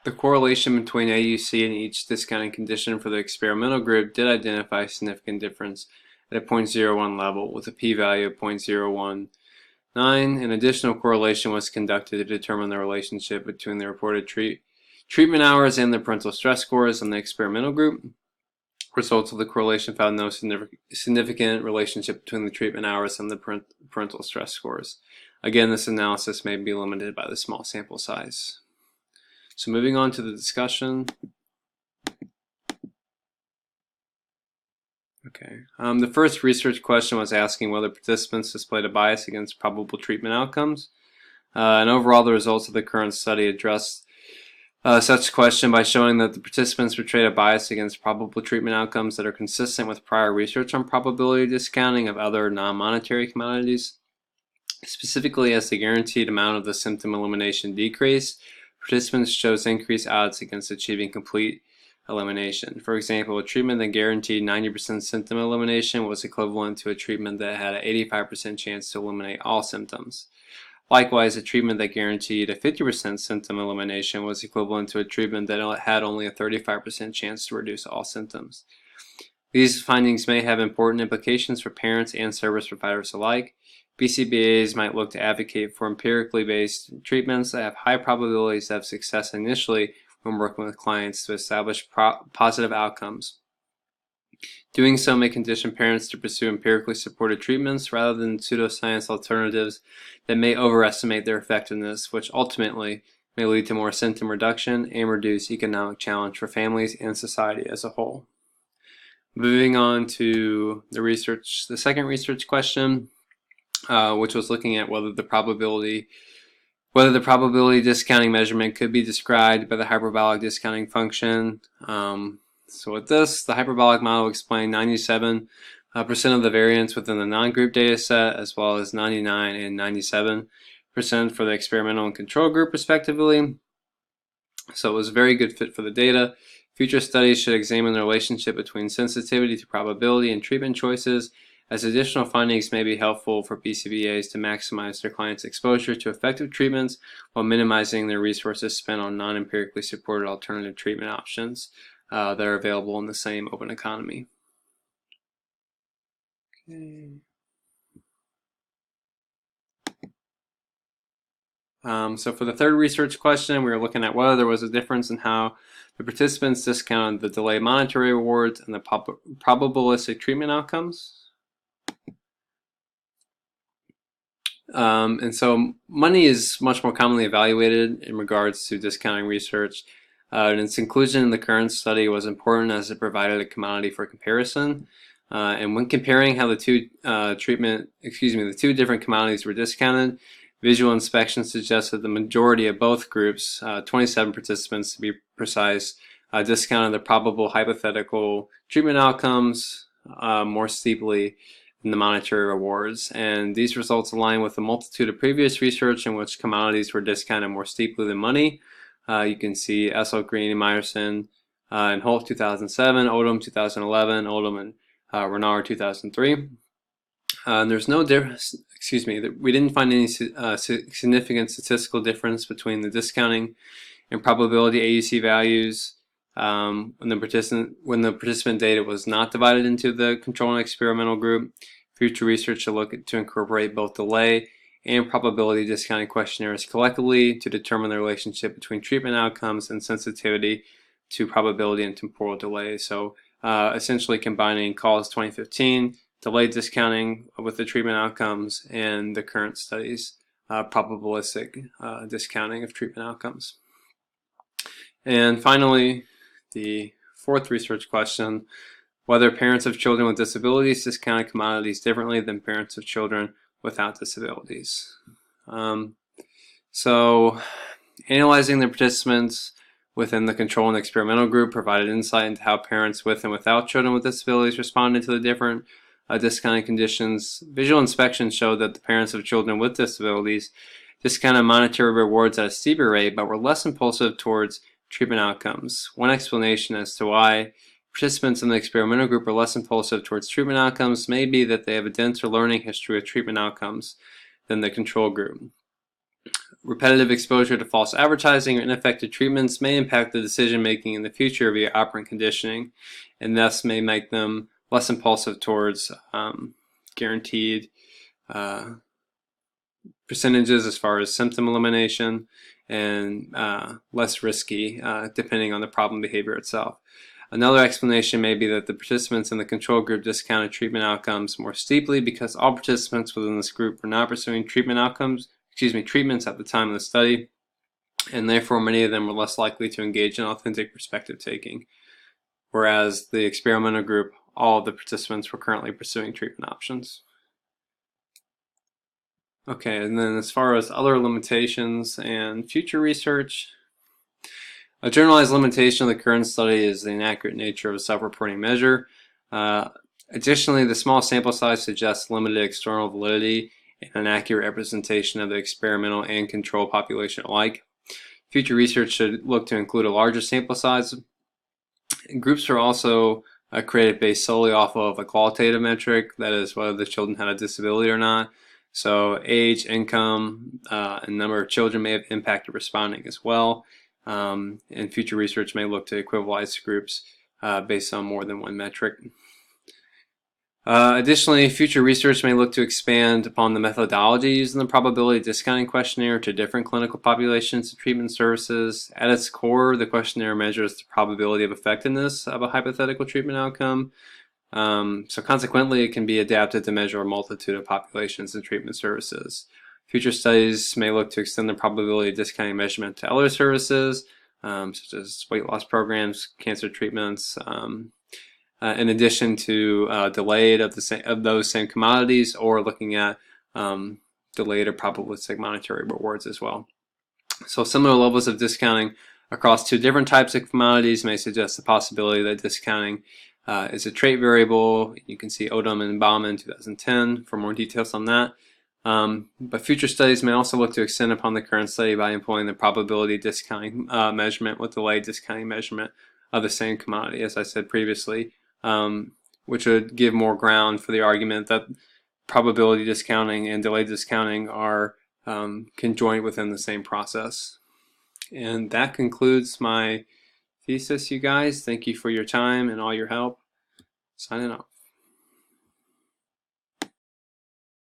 The correlation between AUC and each discounting condition for the experimental group did identify a significant difference at a 0.01 level with a p-value of 0.019. An additional correlation was conducted to determine the relationship between the reported treatment hours and the parental stress scores in the experimental group. Results of the correlation found no significant relationship between the treatment hours and the parental stress scores. Again, this analysis may be limited by the small sample size. So moving on to the discussion. Okay. The first research question was asking whether participants displayed a bias against probable treatment outcomes. And overall, the results of the current study addressed such question by showing that the participants portrayed a bias against probable treatment outcomes that are consistent with prior research on probability discounting of other non-monetary commodities. Specifically, as the guaranteed amount of the symptom elimination decreased, participants chose increased odds against achieving complete elimination. For example, a treatment that guaranteed 90% symptom elimination was equivalent to a treatment that had an 85% chance to eliminate all symptoms. Likewise, a treatment that guaranteed a 50% symptom elimination was equivalent to a treatment that had only a 35% chance to reduce all symptoms. These findings may have important implications for parents and service providers alike. BCBAs might look to advocate for empirically based treatments that have high probabilities of success initially when working with clients to establish positive outcomes. Doing so may condition parents to pursue empirically supported treatments rather than pseudoscience alternatives that may overestimate their effectiveness, which ultimately may lead to more symptom reduction and reduce economic challenge for families and society as a whole. Moving on to the second research question, which was looking at whether the probability discounting measurement could be described by the hyperbolic discounting function. So with this, the hyperbolic model explained 97% of the variance within the non-group data set, as well as 99 and 97% for the experimental and control group respectively. So it was a very good fit for the data. Future studies should examine the relationship between sensitivity to probability and treatment choices, as additional findings may be helpful for BCBAs to maximize their clients' exposure to effective treatments while minimizing their resources spent on non-empirically supported alternative treatment options that are available in the same open economy. Okay. So for the third research question, we were looking at whether there was a difference in how the participants discounted the delayed monetary rewards and the probabilistic treatment outcomes. And so money is much more commonly evaluated in regards to discounting research. And its inclusion in the current study was important as it provided a commodity for comparison. And when comparing how the two different commodities were discounted, visual inspection suggested the majority of both groups, 27 participants to be precise, discounted the probable hypothetical treatment outcomes more steeply than the monetary rewards. And these results align with a multitude of previous research in which commodities were discounted more steeply than money. You can see Essel, Green, and Meyerson and Holt 2007, Odom 2011, Odom and Renard 2003. There's no difference, we didn't find any significant statistical difference between the discounting and probability AUC values when the participant data was not divided into the control and experimental group. Future research should look to incorporate both delay and probability discounting questionnaires collectively to determine the relationship between treatment outcomes and sensitivity to probability and temporal delay. So essentially combining Call's 2015 delayed discounting with the treatment outcomes and the current study's probabilistic discounting of treatment outcomes. And finally, the fourth research question, whether parents of children with disabilities discounted commodities differently than parents of children without disabilities. So analyzing the participants within the control and experimental group provided insight into how parents with and without children with disabilities responded to the different discounting conditions. Visual inspection showed that the parents of children with disabilities discounted monetary rewards at a steeper rate but were less impulsive towards treatment outcomes. One explanation as to why participants in the experimental group are less impulsive towards treatment outcomes may be that they have a denser learning history of treatment outcomes than the control group. repetitive exposure to false advertising or ineffective treatments may impact the decision making in the future via operant conditioning, and thus may make them less impulsive towards guaranteed percentages as far as symptom elimination, and less risky depending on the problem behavior itself. Another explanation may be that the participants in the control group discounted treatment outcomes more steeply because all participants within this group were not pursuing treatments at the time of the study, and therefore many of them were less likely to engage in authentic perspective taking. Whereas the experimental group, all of the participants were currently pursuing treatment options. Okay, and then as far as other limitations and future research, a generalized limitation of the current study is the inaccurate nature of a self-reporting measure. Additionally, the small sample size suggests limited external validity and an accurate representation of the experimental and control population alike. Future research should look to include a larger sample size. Groups are also created based solely off of a qualitative metric, that is whether the children had a disability or not. So age, income, and number of children may have impacted responding as well. And future research may look to equivalize groups based on more than one metric. Additionally, future research may look to expand upon the methodology used in the probability discounting questionnaire to different clinical populations and treatment services. At its core, the questionnaire measures the probability of effectiveness of a hypothetical treatment outcome. So consequently, it can be adapted to measure a multitude of populations and treatment services. Future studies may look to extend the probability of discounting measurement to other services, such as weight loss programs, cancer treatments, in addition to delayed of those same commodities, or looking at delayed or probabilistic monetary rewards as well. So similar levels of discounting across two different types of commodities may suggest the possibility that discounting is a trait variable. You can see Odom and Bauman 2010 for more details on that. But future studies may also look to extend upon the current study by employing the probability discounting measurement with delayed discounting measurement of the same commodity, as I said previously, which would give more ground for the argument that probability discounting and delayed discounting are conjoined within the same process. And that concludes my thesis, you guys. Thank you for your time and all your help. Signing off.